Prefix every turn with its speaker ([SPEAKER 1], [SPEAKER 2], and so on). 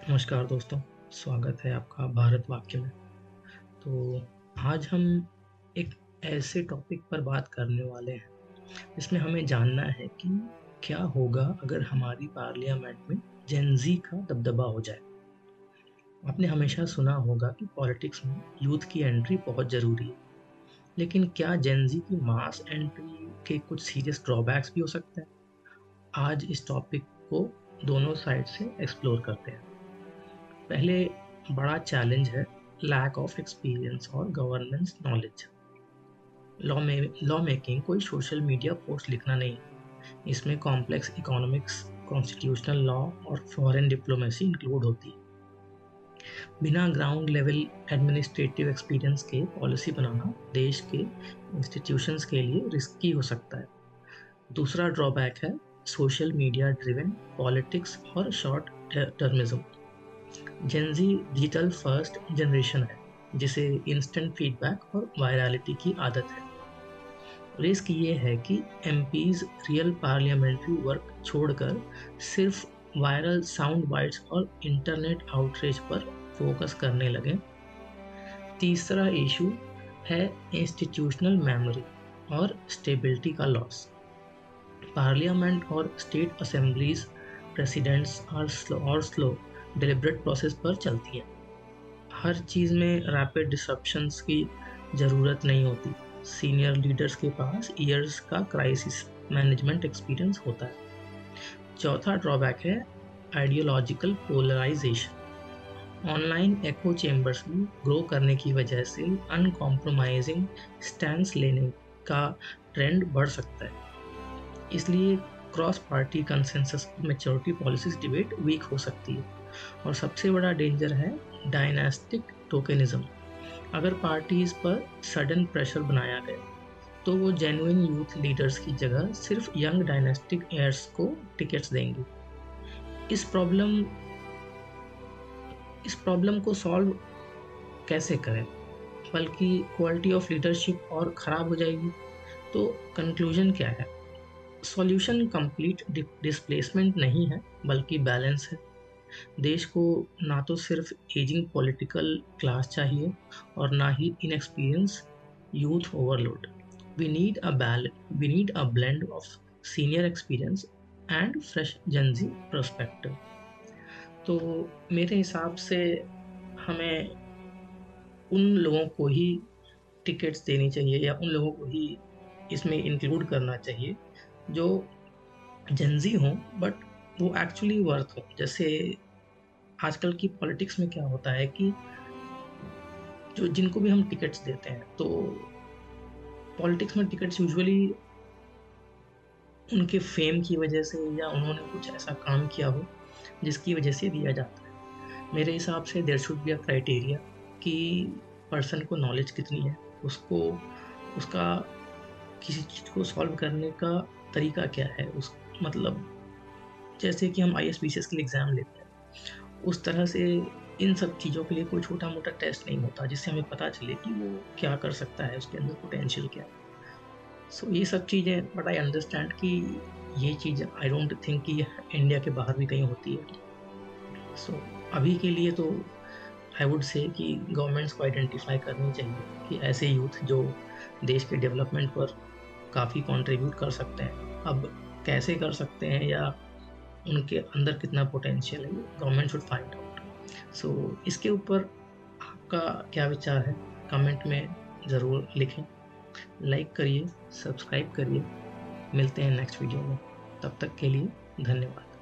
[SPEAKER 1] नमस्कार दोस्तों, स्वागत है आपका भारत वाक्य में। तो आज हम एक ऐसे टॉपिक पर बात करने वाले हैं, जिसमें हमें जानना है कि क्या होगा अगर हमारी पार्लियामेंट में जेन ज़ी का दबदबा हो जाए। आपने हमेशा सुना होगा कि पॉलिटिक्स में यूथ की एंट्री बहुत ज़रूरी है, लेकिन क्या जेन ज़ी की मास एंट्री के कुछ सीरियस ड्रॉबैक्स भी हो सकते हैं? आज इस टॉपिक को दोनों साइड से एक्सप्लोर करते हैं। पहले बड़ा चैलेंज है लैक ऑफ एक्सपीरियंस और गवर्नेंस नॉलेज। लॉ मेकिंग कोई सोशल मीडिया पोस्ट लिखना नहीं है। इसमें कॉम्प्लेक्स इकोनॉमिक्स, कॉन्स्टिट्यूशनल लॉ और फॉरेन डिप्लोमेसी इंक्लूड होती है। बिना ग्राउंड लेवल एडमिनिस्ट्रेटिव एक्सपीरियंस के पॉलिसी बनाना देश के इंस्टीट्यूशंस के लिए रिस्की हो सकता है। दूसरा ड्रॉबैक है सोशल मीडिया ड्रिवन पॉलिटिक्स और शॉर्ट टर्मिज्म। जेन ज़ी डिजिटल फर्स्ट जनरेशन है, जिसे इंस्टेंट फीडबैक और वायरलिटी की आदत है। रिस्क ये है कि एमपीज रियल पार्लियामेंट्री वर्क छोड़कर सिर्फ वायरल साउंड बाइट्स और इंटरनेट आउटरीच पर फोकस करने लगे। तीसरा इशू है इंस्टीट्यूशनल मेमोरी और स्टेबिलिटी का लॉस। पार्लियामेंट और स्टेट असेंबलीज प्रेसिडेंट्स और स्लो डिलिबरेट प्रोसेस पर चलती हैं। हर चीज़ में रैपिड डिसरप्शंस की ज़रूरत नहीं होती। सीनियर लीडर्स के पास ईयर्स का क्राइसिस मैनेजमेंट एक्सपीरियंस होता है। चौथा ड्रॉबैक है आइडियोलॉजिकल पोलराइजेशन। ऑनलाइन एको चेम्बर्स में ग्रो करने की वजह से अनकॉम्प्रोमाइजिंग स्टैंड्स लेने का ट्रेंड बढ़ सकता है। इसलिए क्रॉस पार्टी कंसेंसस और मैच्योरिटी पॉलिसीज डिबेट वीक हो सकती है। और सबसे बड़ा डेंजर है डायनास्टिक टोकेनिज्म। अगर पार्टीज पर सडन प्रेशर बनाया गया तो वो जेन्युइन यूथ लीडर्स की जगह सिर्फ यंग डायनास्टिक एयर्स को टिकट्स देंगे। इस प्रॉब्लम इस प्रॉब्लम को सॉल्व कैसे करें, बल्कि क्वालिटी ऑफ लीडरशिप और ख़राब हो जाएगी। तो कंक्लूजन क्या है? सॉल्यूशन कंप्लीट डिस्प्लेसमेंट नहीं है, बल्कि बैलेंस है। देश को ना तो सिर्फ एजिंग पॉलिटिकल क्लास चाहिए और ना ही inexperience youth overload. We need a blend of senior experience and fresh gen Z perspective. तो मेरे हिसाब से हमें उन लोगों को ही टिकट्स देनी चाहिए या उन लोगों को ही इसमें इंक्लूड करना चाहिए जो जेंजी हों, बट वो एक्चुअली वर्थ हो। जैसे आजकल की पॉलिटिक्स में क्या होता है कि जो जिनको भी हम टिकट्स देते हैं, तो पॉलिटिक्स में टिकट्स यूजुअली उनके फेम की वजह से या उन्होंने कुछ ऐसा काम किया हो जिसकी वजह से दिया जाता है। मेरे हिसाब से there should be a criteria कि पर्सन को नॉलेज कितनी है, उसको उसका किसी चीज़ को सॉल्व करने का तरीका क्या है। उस मतलब जैसे कि हम आईएएस के लिए एग्ज़ाम लेते हैं, उस तरह से इन सब चीज़ों के लिए कोई छोटा-मोटा टेस्ट नहीं होता, जिससे हमें पता चले कि वो क्या कर सकता है, उसके अंदर पोटेंशियल क्या है। सो ये सब चीज़ें, बट आई अंडरस्टैंड कि ये चीज़ आई डोंट थिंक कि इंडिया के बाहर भी कहीं होती है। सो अभी के लिए तो आई वुड से कि गवर्नमेंट्स को आइडेंटिफ़ाई करनी चाहिए कि ऐसे यूथ जो देश के डेवलपमेंट पर काफ़ी कंट्रीब्यूट कर सकते हैं। अब कैसे कर सकते हैं या उनके अंदर कितना पोटेंशियल है, गवर्नमेंट शुड फाइंड आउट। सो इसके ऊपर आपका क्या विचार है? कमेंट में ज़रूर लिखें। लाइक करिए, सब्सक्राइब करिए। मिलते हैं नेक्स्ट वीडियो में। तब तक के लिए धन्यवाद।